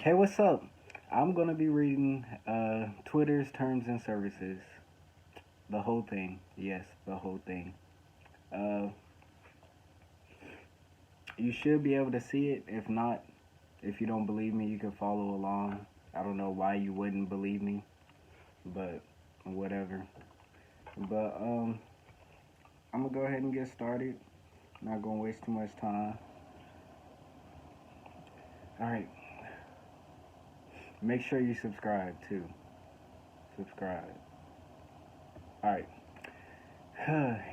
Hey, what's up? I'm gonna be reading Twitter's terms and services. The whole thing. Yes, the whole thing. Uh, you should be able to see it. If not, if you don't believe me, you can follow along. I don't know why you wouldn't believe me, but whatever. But I'm gonna go ahead and get started. Not gonna waste too much time. All right. Make sure you subscribe too. Subscribe. All right.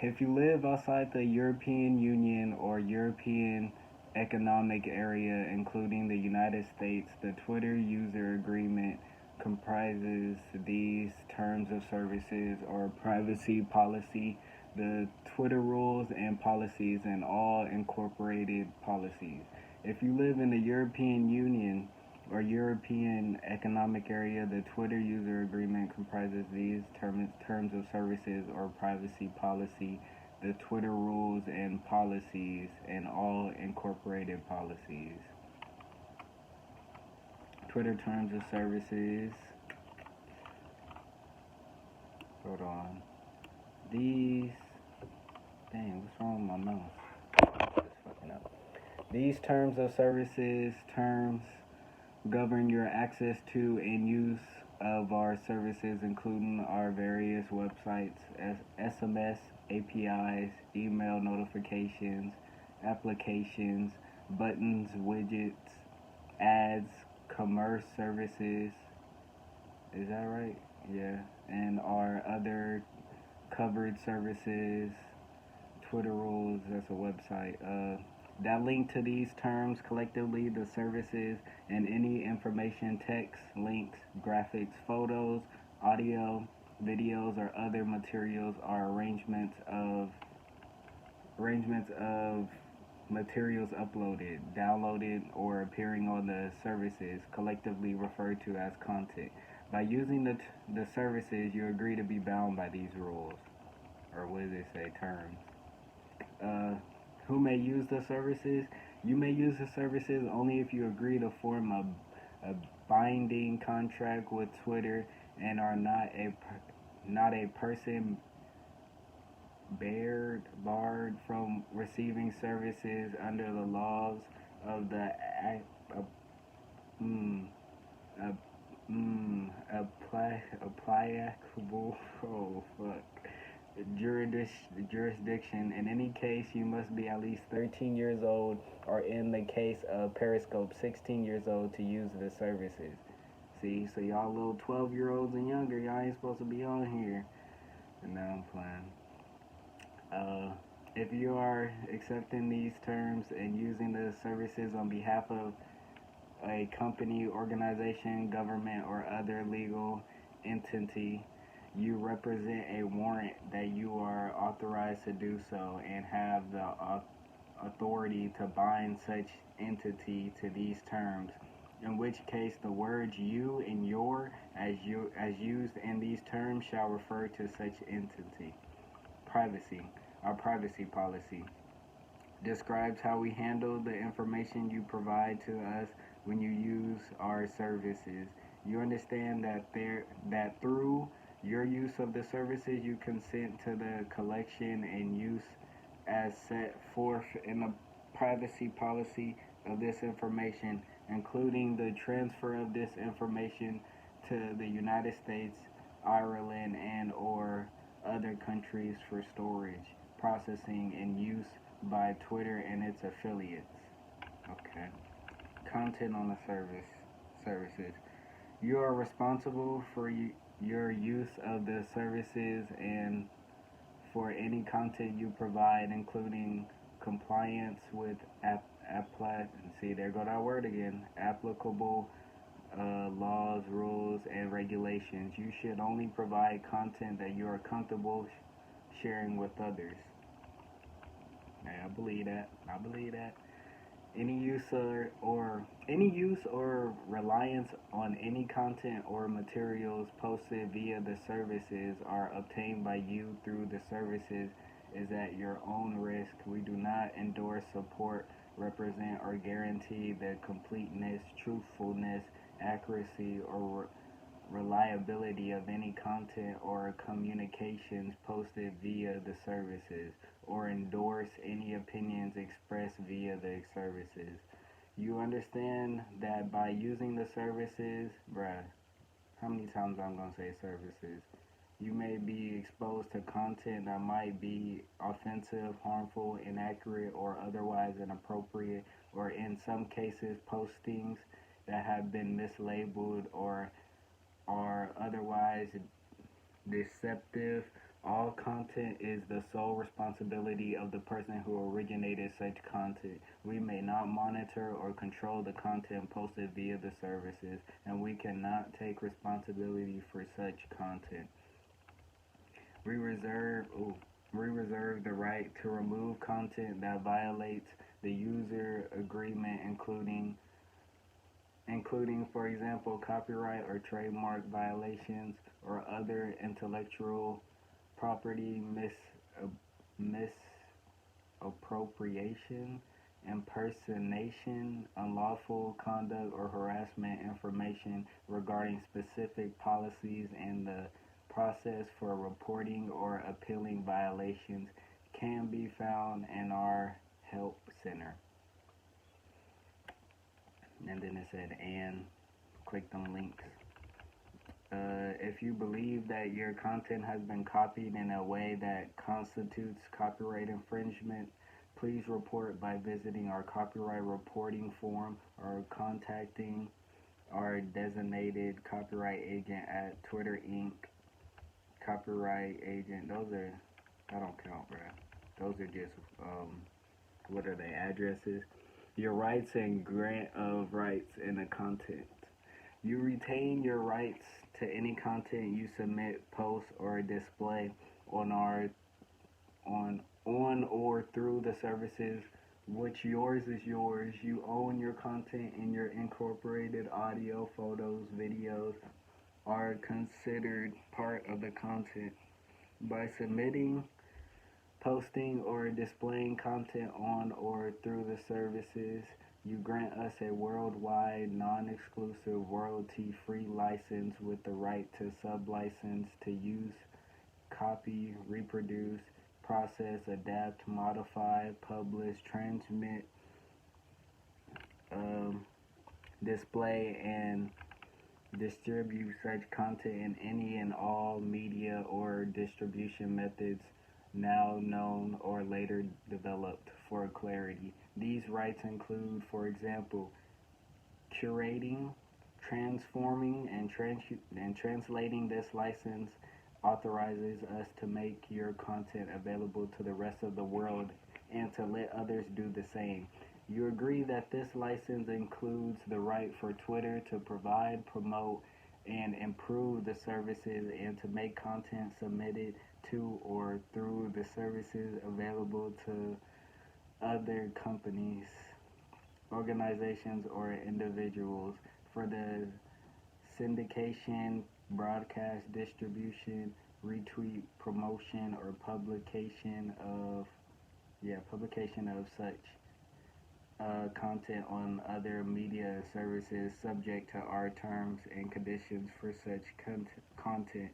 If you live outside the European Union or European Economic Area, including the United States, the Twitter User Agreement comprises these terms of services or privacy policy, the Twitter rules and policies, and all incorporated policies. If you live in the European Union or European Economic Area, the Twitter User Agreement comprises these terms of services or privacy policy, the Twitter rules and policies, and all incorporated policies. Twitter terms of services. Hold on. These. Dang, what's wrong with my mouse? It's fucking up. These terms of services terms govern your access to and use of our services, including our various websites, SMS, APIs, email notifications, applications, buttons, widgets, ads, commerce services. Is that right? Yeah. And our other covered services, Twitter rules, that's a website. That link to these terms collectively, the services, and any information, text, links, graphics, photos, audio, videos, or other materials are arrangements of materials uploaded, downloaded, or appearing on the services, collectively referred to as content. By using the services, you agree to be bound by these rules, or what does it say, terms. Uh, who may use the services? You may use the services only if you agree to form a binding contract with Twitter and are not a person barred from receiving services under the laws of the uh, mm, uh, applicable. Oh fuck. Jurisdiction. In any case, you must be at least 13 years old, or in the case of Periscope, 16 years old to use the services. See, so y'all little 12-year-olds and younger, y'all ain't supposed to be on here. And now I'm playing. If you are accepting these terms and using the services on behalf of a company, organization, government, or other legal entity, you represent a warrant that you are authorized to do so and have the authority to bind such entity to these terms. In which case, the words "you" and "your" as used in these terms shall refer to such entity. Privacy. Our privacy policy describes how we handle the information you provide to us when you use our services. You understand that through your use of the services, you consent to the collection and use as set forth in the privacy policy of this information, including the transfer of this information to the United States, Ireland, and or other countries for storage, processing, and use by Twitter and its affiliates. Okay. Content on the services. You are responsible for your use of the services and for any content you provide, including compliance with see there go that word again, applicable laws, rules, and regulations. You should only provide content that you are comfortable sharing with others. Yeah, I believe that. I believe that. Any use or reliance on any content or materials posted via the services are obtained by you through the services is at your own risk. We do not endorse, support, represent or guarantee the completeness, truthfulness, accuracy, or reliability of any content or communications posted via the services, or endorse any opinions expressed via the services. You understand that by using the services, bruh, how many times I'm gonna say services? You may be exposed to content that might be offensive, harmful, inaccurate, or otherwise inappropriate, or in some cases, postings that have been mislabeled or are otherwise deceptive. All content is the sole responsibility of the person who originated such content. We may not monitor or control the content posted via the services, and we cannot take responsibility for such content. We reserve the right to remove content that violates the user agreement, including, for example, copyright or trademark violations or other intellectual property misappropriation, impersonation, unlawful conduct, or harassment. Information regarding specific policies and the process for reporting or appealing violations can be found in our help center. And then it said, and click them links. If you believe that your content has been copied in a way that constitutes copyright infringement, please report by visiting our copyright reporting form or contacting our designated copyright agent at Twitter Inc. Copyright agent. That don't count, bruh. Those are just, what are they, addresses? Your rights and grant of rights in the content. You retain your rights to any content you submit, post, or display on or through the services. What's yours is yours. You own your content, and your incorporated audio, photos, videos are considered part of the content. By submitting, posting, or displaying content on or through the services, you grant us a worldwide, non-exclusive, royalty-free license with the right to sub-license to use, copy, reproduce, process, adapt, modify, publish, transmit, display, and distribute such content in any and all media or distribution methods now known or later developed for clarity. These rights include, for example, curating, transforming, and translating. This license authorizes us to make your content available to the rest of the world and to let others do the same. You agree that this license includes the right for Twitter to provide, promote, and improve the services and to make content submitted to or through the services available to other companies, organizations, or individuals for the syndication, broadcast, distribution, retweet, promotion, or publication of such content on other media services subject to our terms and conditions for such content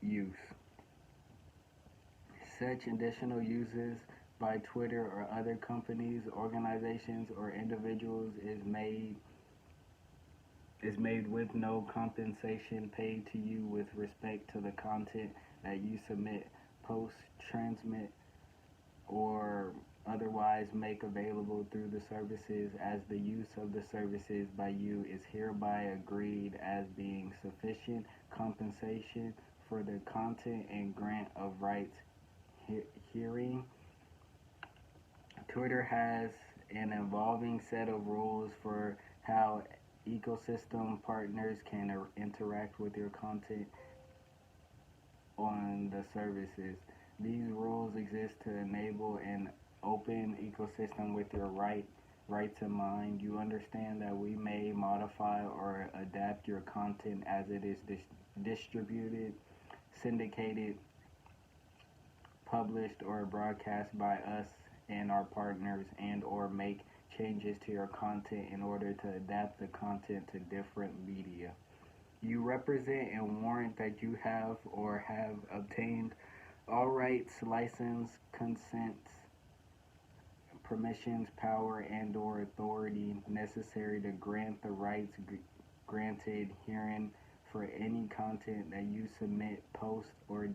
use. Such additional uses by Twitter or other companies, organizations, or individuals is made with no compensation paid to you with respect to the content that you submit, post, transmit, or otherwise make available through the services, as the use of the services by you is hereby agreed as being sufficient compensation for the content and grant of rights herein. Twitter has an evolving set of rules for how ecosystem partners can interact with your content on the services. These rules exist to enable an open ecosystem with your rights in mind. You understand that we may modify or adapt your content as it is distributed, syndicated, published, or broadcast by us and our partners and or make changes to your content in order to adapt the content to different media. You represent and warrant that you have or have obtained all rights, license, consents, permissions, power, and or authority necessary to grant the rights granted herein for any content that you submit, post, or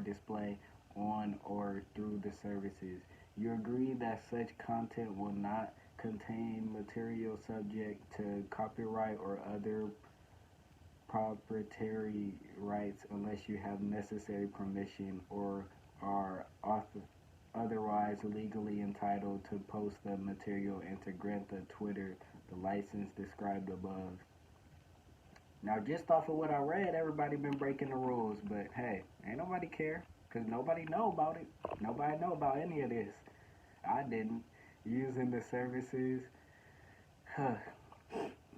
display on or through the services. You agree that such content will not contain material subject to copyright or other proprietary rights unless you have necessary permission or are otherwise legally entitled to post the material and to grant the Twitter the license described above. Now, just off of what I read, everybody been breaking the rules, but hey, ain't nobody care, because nobody know about it. Nobody know about any of this. I didn't. Using the services.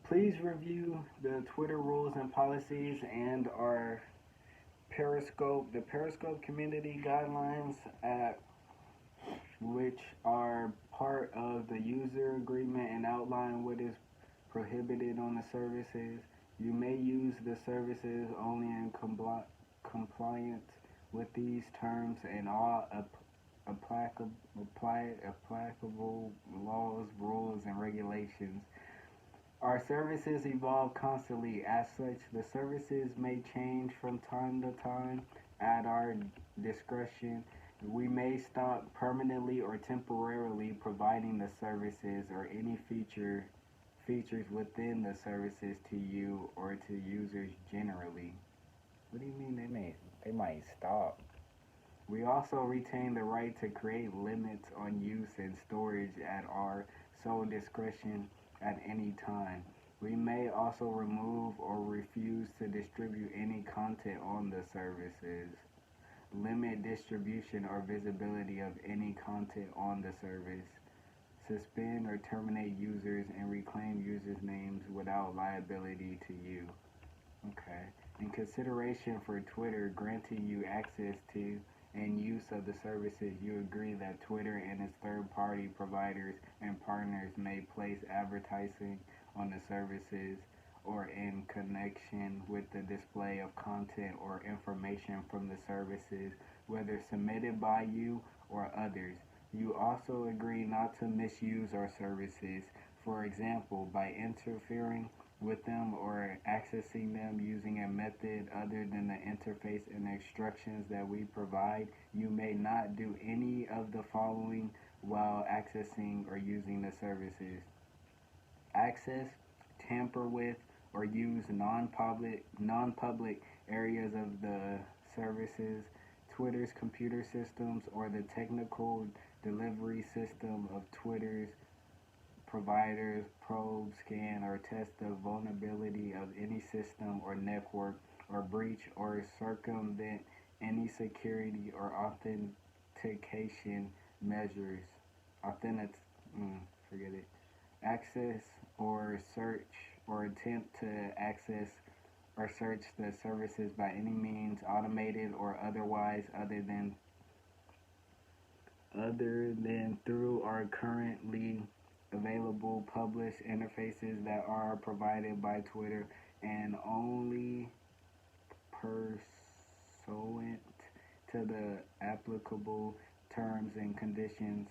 Please review the Twitter rules and policies and our the Periscope community guidelines, which are part of the user agreement and outline what is prohibited on the services. You may use the services only in compliance with these terms and all applicable laws, rules, and regulations. Our services evolve constantly. As such, the services may change from time to time at our discretion. We may stop permanently or temporarily providing the services or any features within the services to you or to users generally. What do you mean they might stop? We also retain the right to create limits on use and storage at our sole discretion at any time. We may also remove or refuse to distribute any content on the services, limit distribution or visibility of any content on the service, suspend or terminate users and reclaim users' names without liability to you. Okay. In consideration for Twitter granting you access to and use of the services, you agree that Twitter and its third-party providers and partners may place advertising on the services or in connection with the display of content or information from the services, whether submitted by you or others. You also agree not to misuse our services, for example, by interfering with them or accessing them using a method other than the interface and instructions that we provide. You may not do any of the following while accessing or using the services: access, tamper with, or use non-public areas of the services, Twitter's computer systems, or the technical delivery system of Twitter's providers, probe, scan, or test the vulnerability of any system or network, or breach or circumvent any security or authentication measures. Forget it. Access or search or attempt to access or search the services by any means, automated or otherwise, other than through our currently available published interfaces that are provided by Twitter and only pursuant to the applicable terms and conditions,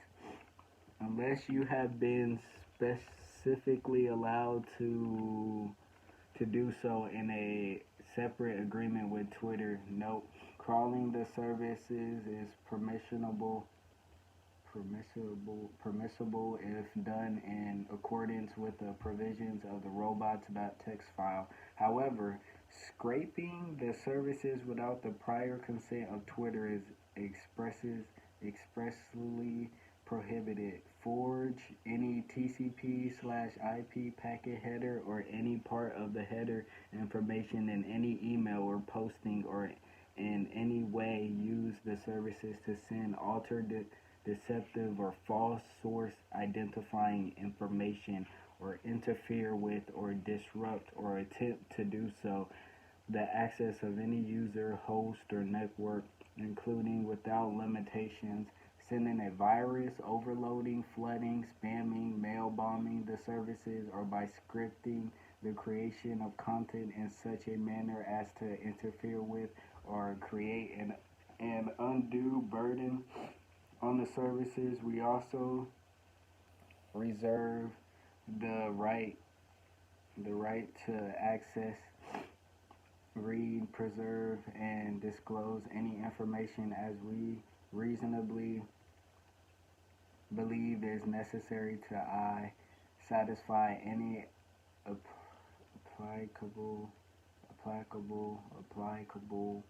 unless you have been specifically allowed to do so in a separate agreement with Twitter. Note: crawling the services is permissible if done in accordance with the provisions of the robots.txt file. However, scraping the services without the prior consent of Twitter is expressly prohibited. Forge any TCP/IP packet header or any part of the header information in any email or posting, or in any way use the services to send altered, deceptive, or false source identifying information, or interfere with or disrupt or attempt to do so the access of any user, host, or network, including without limitations sending a virus, overloading, flooding, spamming, mail bombing the services, or by scripting the creation of content in such a manner as to interfere with or create an undue burden on the services. We also reserve the right to access, read, preserve, and disclose any information as we reasonably believe is necessary to satisfy any applicable applicable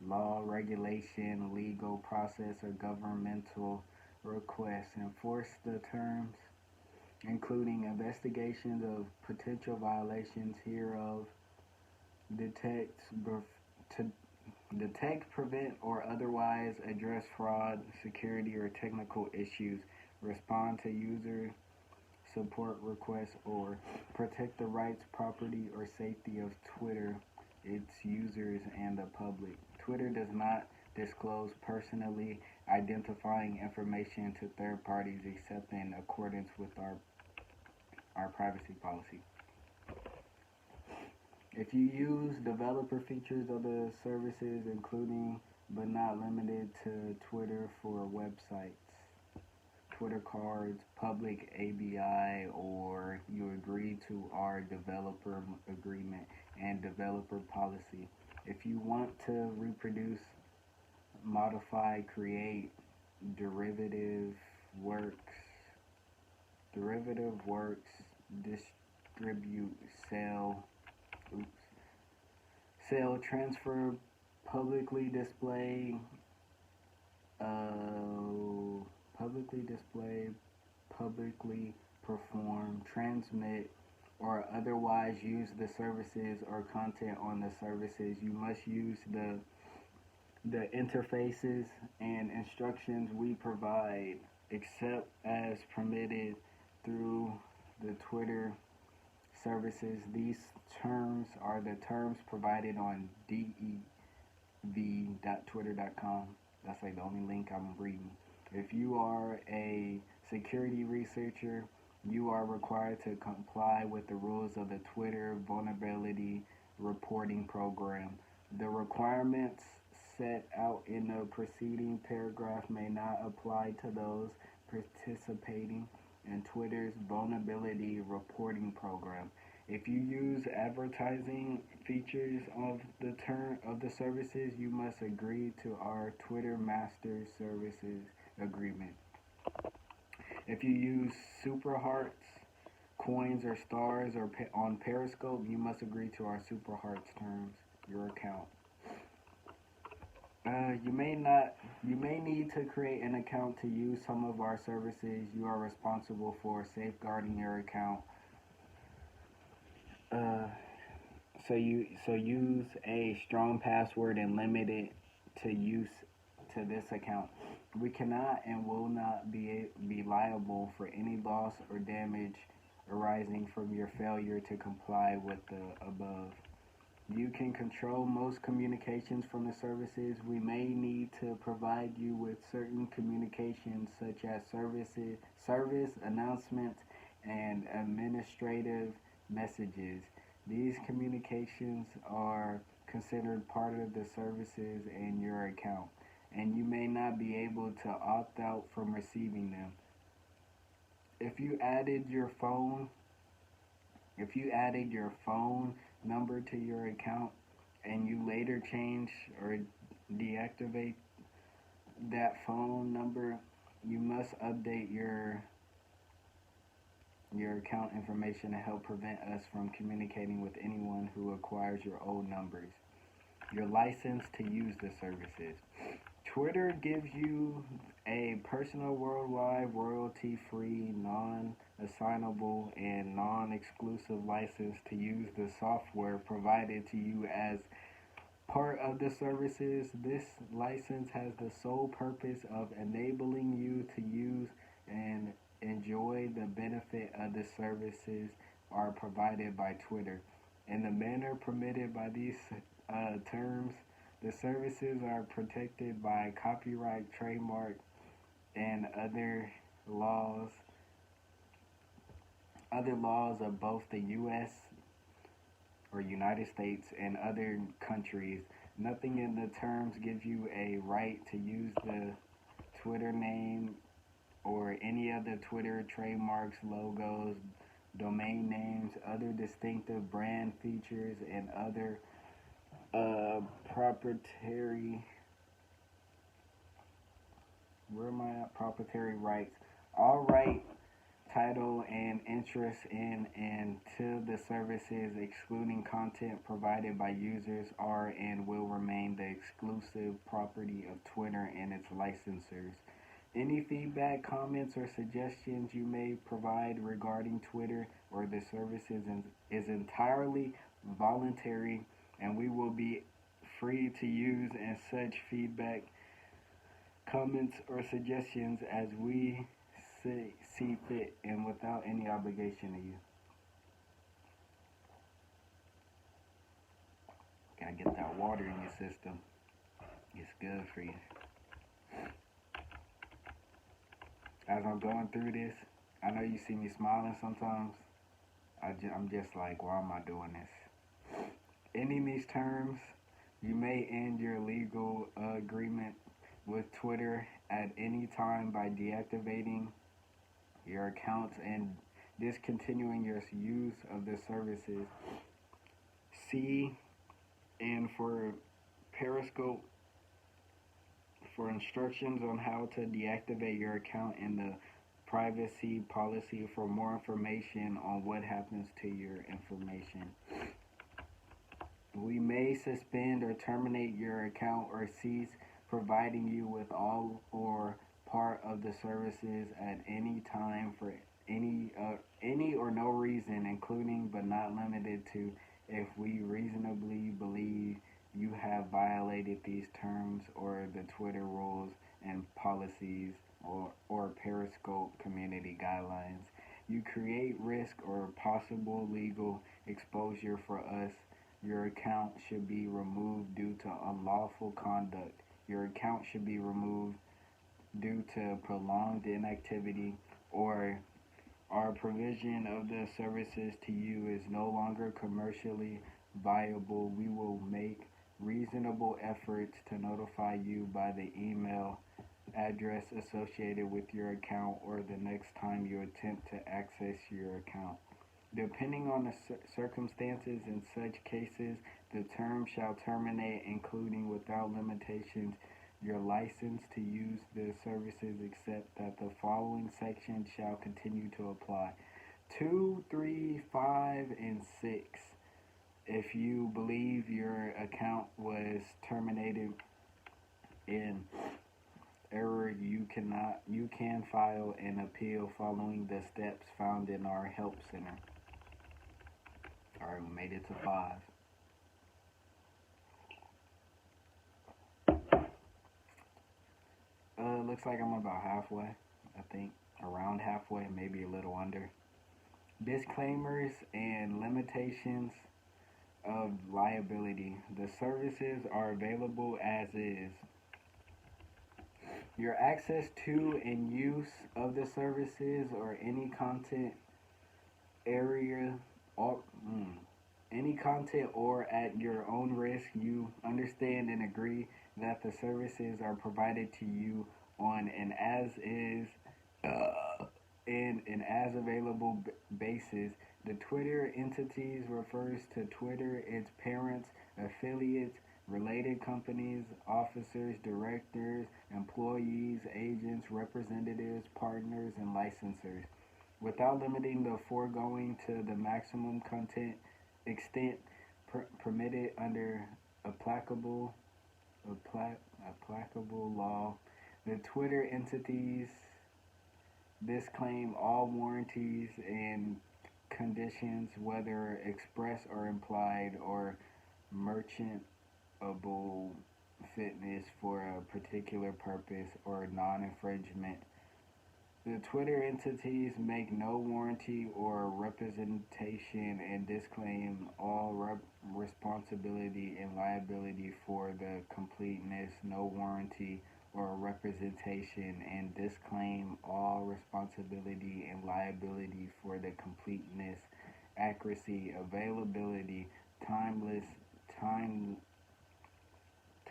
law, regulation, legal process, or governmental request. Enforce the terms, including investigations of potential violations hereof, detect, to detect, prevent, or otherwise address fraud, security, or technical issues, respond to user support requests, or protect the rights, property, or safety of Twitter, its users, and the public. Twitter does not disclose personally identifying information to third parties except in accordance with our privacy policy. If you use developer features of the services, including but not limited to Twitter for websites, Twitter cards, public ABI, or you agree to our developer agreement and developer policy. If you want to reproduce, modify, create derivative works, distribute, sell, transfer, publicly display, publicly perform, transmit, or otherwise use the services or content on the services, you must use the interfaces and instructions we provide, except as permitted through the Twitter services. These terms are the terms provided on dev.twitter.com. That's like the only link I'm reading. If you are a security researcher, you are required to comply with the rules of the Twitter Vulnerability Reporting Program. The requirements set out in the preceding paragraph may not apply to those participating in Twitter's Vulnerability Reporting Program. If you use advertising features of the services, you must agree to our Twitter Master Services Agreement. If you use super hearts, coins, or stars or on Periscope, you must agree to our super hearts terms. Your account. You may need to create an account to use some of our services. You are responsible for safeguarding your account. So use a strong password and limit it to use to this account. We cannot and will not be liable for any loss or damage arising from your failure to comply with the above. You can control most communications from the services. We may need to provide you with certain communications such as service announcements, and administrative messages. These communications are considered part of the services in your account, and you may not be able to opt out from receiving them. If you added your phone number to your account and you later change or deactivate that phone number, you must update your account information to help prevent us from communicating with anyone who acquires your old numbers. Your license to use the services. Twitter gives you a personal, worldwide, royalty-free, non-assignable, and non-exclusive license to use the software provided to you as part of the services. This license has the sole purpose of enabling you to use and enjoy the benefit of the services are provided by Twitter. In the manner permitted by these terms, the services are protected by copyright, trademark, and laws other laws of both the US or United States and other countries. Nothing in the terms gives you a right to use the Twitter name or any other Twitter trademarks, logos, domain names, other distinctive brand features, and other proprietary proprietary rights. All right, title, and interest in and to the services, excluding content provided by users, are and will remain the exclusive property of Twitter and its licensors. Any feedback, comments, or suggestions you may provide regarding Twitter or the services is entirely voluntary, and we will be free to use and such feedback, comments, or suggestions as we see fit and without any obligation to you. Gotta get that water in your system. It's good for you. As I'm going through this, I know you see me smiling sometimes. I'm just like, why am I doing this? Ending these terms, you may end your legal agreement with Twitter at any time by deactivating your accounts and discontinuing your use of the services. See and for Periscope for instructions on how to deactivate your account and the privacy policy for more information on what happens to your information. We may suspend or terminate your account or cease providing you with all or part of the services at any time for any or no reason, including but not limited to if we reasonably believe you have violated these terms or the Twitter rules and policies or Periscope community guidelines. You create risk or possible legal exposure for us. Your account should be removed due to unlawful conduct. Your account should be removed due to prolonged inactivity, or our provision of the services to you is no longer commercially viable. We will make reasonable efforts to notify you by the email address associated with your account or the next time you attempt to access your account. Depending on the circumstances in such cases, the term shall terminate, including without limitations, your license to use the services, except that the following sections shall continue to apply. 2, 3, 5, and 6. If you believe your account was terminated in error, you can file an appeal following the steps found in our help center. Alright, we made it to 5. Looks like I'm about halfway. I think around halfway, maybe a little under. Disclaimers and limitations of liability. The services are available as is. Your access to and use of the services or any content or at your own risk, you understand and agree that the services are provided to you on an as available basis. The Twitter entities refers to Twitter, its parents, affiliates, related companies, officers, directors, employees, agents, representatives, partners, and licensors. Without limiting the foregoing to the maximum extent permitted under applicable law, the Twitter entities disclaim all warranties and conditions, whether express or implied, or merchantable fitness for a particular purpose or non-infringement. The Twitter entities make no warranty or representation and disclaim all responsibility and liability for the completeness, no warranty or representation and disclaim all responsibility and liability for the completeness, accuracy, availability, timeless, time,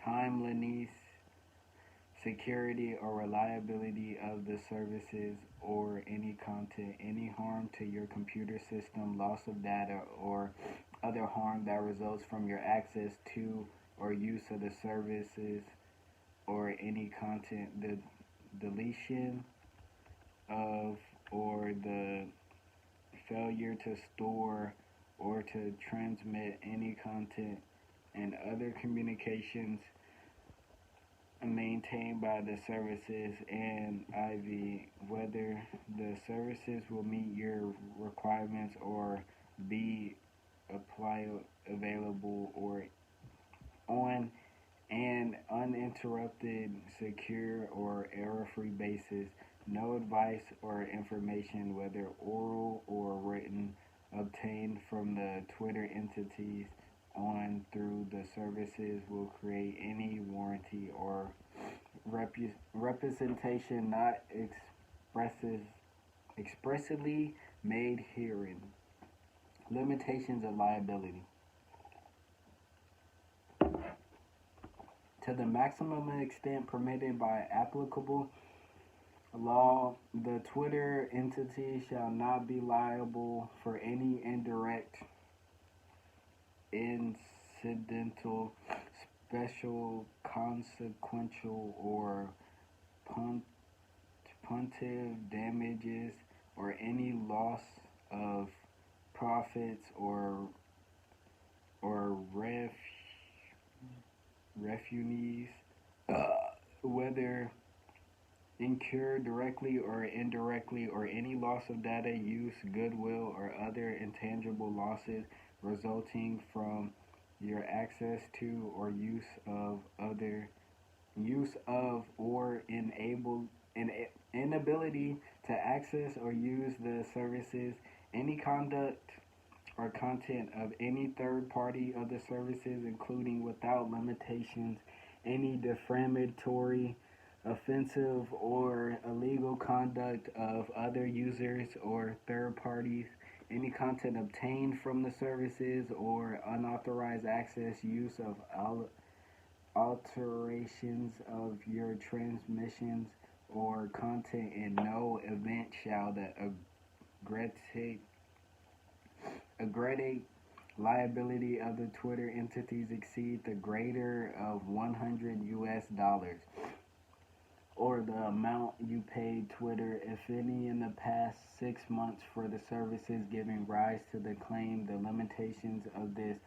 timeliness, security, or reliability of the services or any content, any harm to your computer system, loss of data, or other harm that results from your access to or use of the services or any content, the deletion of or the failure to store or to transmit any content and other communications maintained by the services, and IV, whether the services will meet your requirements or be apply available or on an uninterrupted, secure, or error-free basis. No advice or information, whether oral or written, obtained from the Twitter entities on through the services will create any warranty or representation not expressly made herein. Limitations of liability. To the maximum extent permitted by applicable law, the Twitter entity shall not be liable for any indirect, incidental, special, consequential, or punitive damages or any loss of profits or revenues, whether incurred directly or indirectly, or any loss of data, use, goodwill, or other intangible losses resulting from your access to or use of or inability to access or use the services, any conduct or content of any third party of the services, including without limitations any defamatory, offensive, or illegal conduct of other users or third parties, any content obtained from the services or unauthorized access, use of alterations of your transmissions or content. In no event shall the aggregate liability of the Twitter entities exceed the greater of $100 or the amount you paid Twitter, if any, in the past 6 months for the services giving rise to the claim. The limitations of this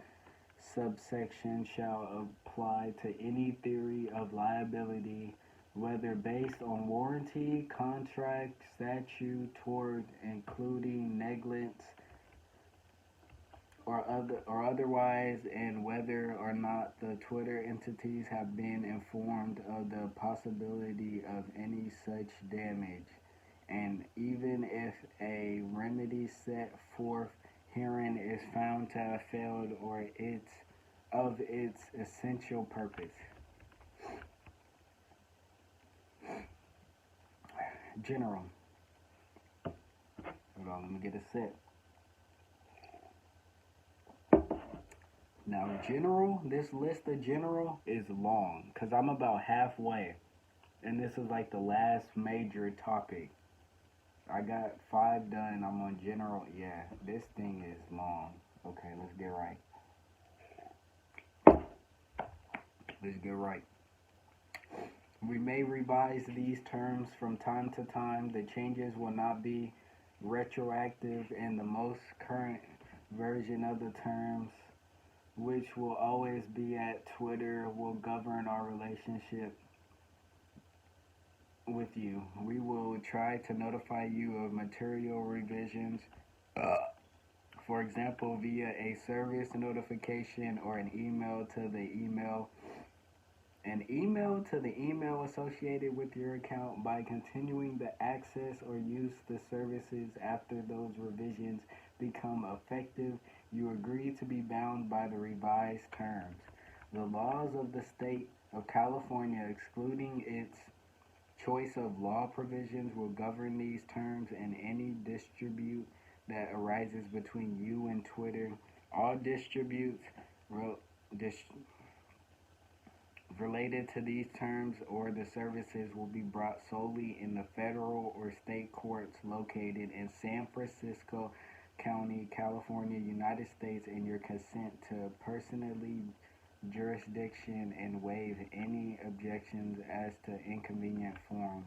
subsection shall apply to any theory of liability, whether based on warranty, contract, statute, tort, including negligence, or otherwise, and whether or not the Twitter entities have been informed of the possibility of any such damage, and even if a remedy set forth herein is found to have failed or of its essential purpose. General. Hold on, let me get a set. Now, general, this list of general is long because I'm about halfway, and this is like the last major topic. I got 5 done. I'm on general. Yeah, this thing is long. Okay, let's get right. Let's get right. We may revise these terms from time to time. The changes will not be retroactive, and the most current version of the terms, which will always be at Twitter, will govern our relationship with you. We will try to notify you of material revisions, for example, via a service notification or an email to the email associated with your account. By continuing the access or use the services after those revisions become effective, you agree to be bound by the revised terms. The laws of the state of California, excluding its choice of law provisions, will govern these terms and any dispute that arises between you and Twitter. All disputes re- dis- related to these terms or the services will be brought solely in the federal or state courts located in San Francisco County, California, United States, and your consent to personally jurisdiction and waive any objections as to inconvenient form.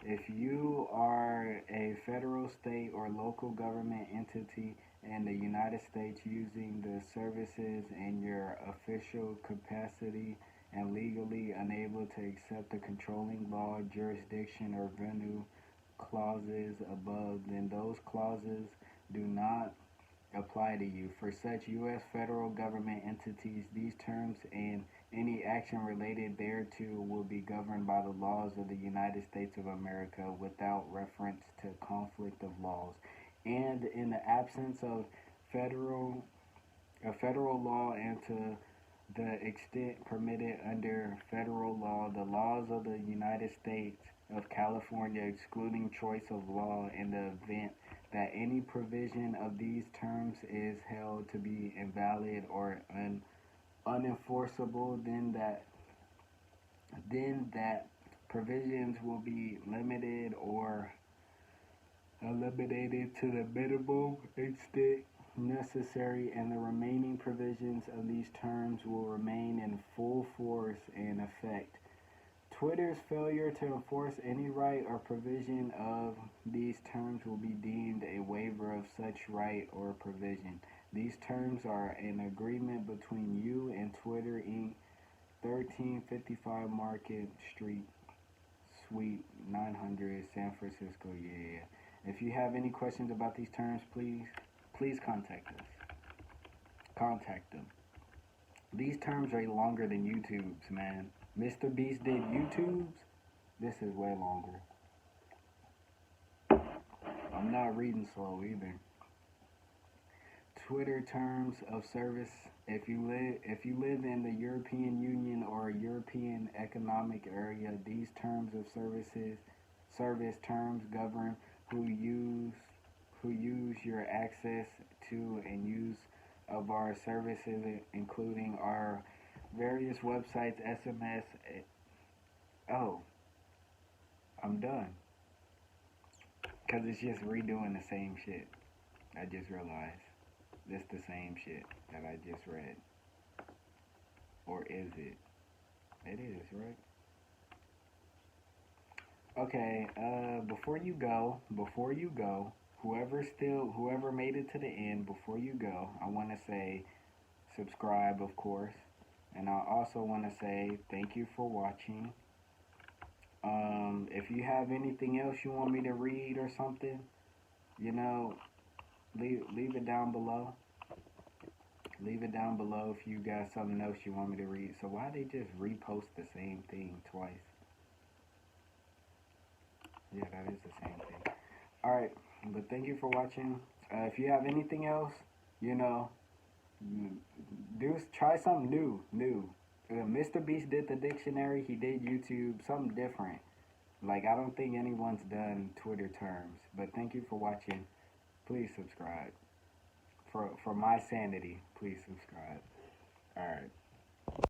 If you are a federal, state, or local government entity in the United States using the services in your official capacity and legally unable to accept the controlling law, jurisdiction, or venue clauses above, then those clauses do not apply to you. For such U.S. federal government entities, these terms and any action related thereto will be governed by the laws of the United States of America without reference to conflict of laws. And in the absence of federal law and to the extent permitted under federal law, the laws of the United States of California, excluding choice of law, in the event that any provision of these terms is held to be invalid or unenforceable, then that provisions will be limited or eliminated to the minimum extent necessary, and the remaining provisions of these terms will remain in full force and effect. Twitter's failure to enforce any right or provision of these terms will be deemed a waiver of such right or provision. These terms are an agreement between you and Twitter Inc., 1355 Market Street, Suite 900, San Francisco. Yeah. If you have any questions about these terms, please contact us. Contact them. These terms are longer than YouTube's, man. Mr. Beast did YouTube's. This is way longer. I'm not reading slow either. Twitter terms of service. If you live in the European Union or European Economic Area, these terms of service terms govern who use your access to and use of our services, including our various websites, SMS. Oh, I'm done. Because it's just redoing the same shit. I just realized. It's the same shit that I just read. Or is it? It is, right? Okay, before you go, whoever made it to the end, before you go, I want to say subscribe, of course. And I also want to say thank you for watching. If you have anything else you want me to read or something, leave it down below. Leave it down below if you got something else you want me to read. So why they just repost the same thing twice? Yeah, that is the same thing. Alright, but thank you for watching. If you have anything else, try something new. Mr. Beast did the dictionary, he did YouTube, something different. Like, I don't think anyone's done Twitter terms. But thank you for watching. Please subscribe. For my sanity, please subscribe. Alright.